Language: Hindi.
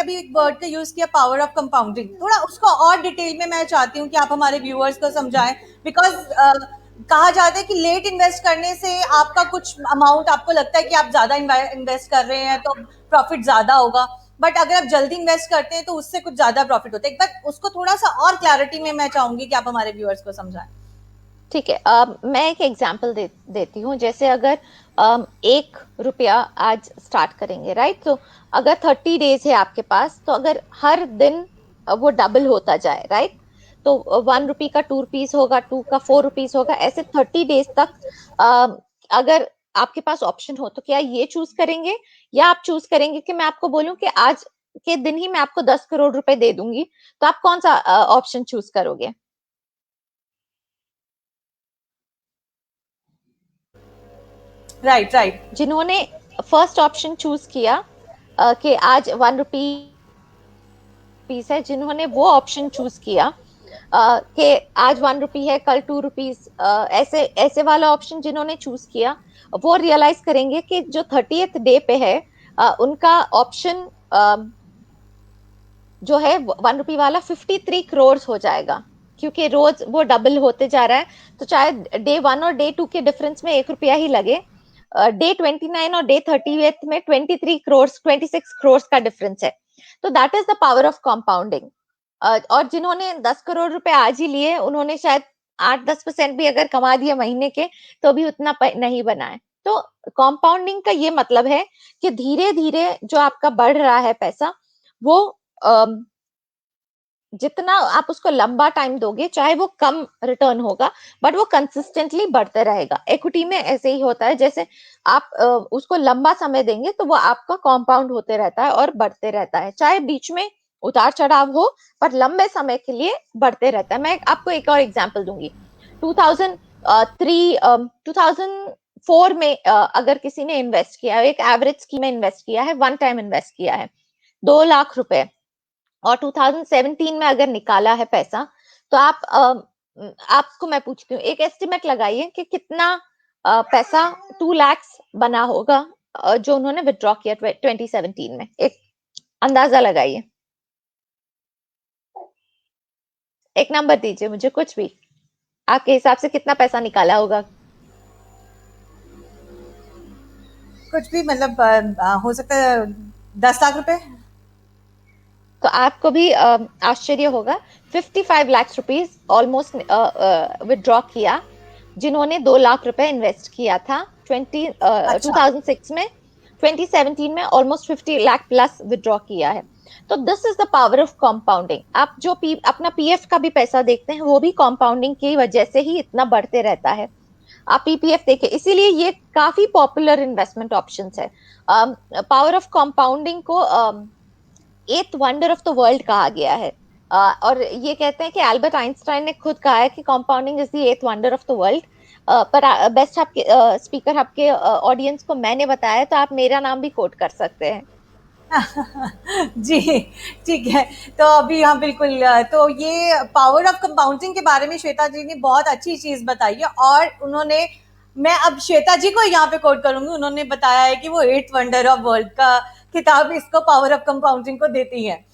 अभी एक वर्ड का यूज किया, पावर ऑफ कंपाउंडिंग, थोड़ा उसको और डिटेल में मैं चाहती हूँ कि आप हमारे व्यूअर्स को समझाएं, बिकॉज कहा जाता है कि लेट इन्वेस्ट करने से आपका कुछ अमाउंट आपको लगता है कि आप ज्यादा इन्वेस्ट कर रहे हैं तो प्रॉफिट ज्यादा होगा, बट अगर आप जल्दी इन्वेस्ट करते हैं तो उससे कुछ ज्यादा प्रॉफिट होता है। एक बार उसको थोड़ा सा और क्लैरिटी में मैं चाहूंगी कि आप हमारे व्यूअर्स को समझाएं। ठीक है, मैं एक एग्जांपल देती हूँ। जैसे अगर 1 रुपया आज स्टार्ट करेंगे, राइट? तो अगर 30 डेज है आपके पास, तो अगर हर दिन वो डबल होता जाए, राइट? तो 1 रुपी का 2 रुपीज होगा, 2 का 4 रुपीज होगा, ऐसे 30 डेज तक। अगर आपके पास ऑप्शन हो तो क्या ये चूज करेंगे, या आप चूज करेंगे कि मैं आपको बोलूं कि आज के दिन ही मैं आपको 10 करोड़ रुपए दे दूंगी, तो आप कौन सा ऑप्शन चूज करोगे? Right, right. जिन्होंने फर्स्ट ऑप्शन चूज किया कि आज 1 रुपी पीस है, जिन्होंने वो ऑप्शन चूज किया कि आज 1 रुपी है, कल 2 रुपीज, ऐसे ऐसे वाला ऑप्शन जिन्होंने चूज किया, वो रियलाइज करेंगे कि जो 30th डे पे है, उनका ऑप्शन जो है 1 रुपी वाला 53 करोड़ हो जाएगा, क्योंकि रोज वो डबल होते जा रहा है। तो चाहे डे 1 और डे 2 के डिफरेंस में 1 रुपया ही लगे, डे 29 और डे 30 में 23 करोड़ 26 करोड़ का डिफरेंस है। तो that is the power of compounding. और जिन्होंने 10 करोड़ रुपए आज ही लिए, उन्होंने शायद 8-10% भी अगर कमा दिया महीने के, तो भी उतना नहीं बना है। तो कॉम्पाउंडिंग का ये मतलब है कि धीरे धीरे जो आपका बढ़ रहा है पैसा, वो जितना आप उसको लंबा टाइम दोगे, चाहे वो कम रिटर्न होगा, बट वो कंसिस्टेंटली बढ़ते रहेगा। इक्विटी में ऐसे ही होता है, जैसे आप उसको लंबा समय देंगे तो वो आपका कंपाउंड होते रहता है और बढ़ते रहता है, चाहे बीच में उतार चढ़ाव हो, पर लंबे समय के लिए बढ़ते रहता है। मैं आपको एक और एग्जांपल दूंगी। 2003 2004 में अगर किसी ने इन्वेस्ट किया है, एक एवरेज स्कीम में इन्वेस्ट किया है, वन टाइम इन्वेस्ट किया है 2 लाख रुपए, और 2017 में अगर निकाला है पैसा, तो आपको मैं पूछती हूँ, एक एस्टिमेट लगाइए कि कितना पैसा 2 लाख बना होगा, जो उन्होंने विड्रॉ किया 2017 में। एक अंदाजा लगाइए, एक नंबर दीजिए मुझे, कुछ भी आपके हिसाब से कितना पैसा निकाला होगा। कुछ भी, मतलब हो सकता है 10 लाख रुपए। तो आपको भी आश्चर्य होगा, 55 लाख रुपीज ऑलमोस्ट विड्रॉ किया, जिन्होंने 2 लाख रुपए इन्वेस्ट किया था टू अच्छा। थाउजेंड सिक्स में। 2017 में ऑलमोस्ट 50 लाख प्लस विड्रॉ किया है। तो this is the power of compounding. आप जो अपना पीएफ का भी पैसा देखते हैं, वो भी कंपाउंडिंग की वजह से ही इतना बढ़ते रहता है। आप पीपीएफ देखिए, इसीलिए ये काफी पॉपुलर इन्वेस्टमेंट ऑप्शन है। पावर ऑफ कंपाउंडिंग को एथ वंडर ऑफ द वर्ल्ड कहा गया है। और ये कहते हैं कि एल्बर्ट आइंस्टाइन ने खुद कहा है कि compounding is the eighth wonder of the world. पर बेस्ट आपके स्पीकर आपके ऑडियंस को मैंने बताया, तो आप मेरा नाम भी कोट कर सकते हैं। जी, ठीक है। तो अभी हाँ, बिल्कुल, तो ये पावर ऑफ कंपाउंडिंग के बारे में श्वेता जी ने बहुत अच्छी चीज़ बताई है, और उन्होंने, मैं अब श्वेता जी को यहाँ पे कोट करूँगी, उन्होंने बताया है कि वो 8th वंडर ऑफ वर्ल्ड का खिताब इसको, पावर ऑफ कंपाउंडिंग को देती हैं।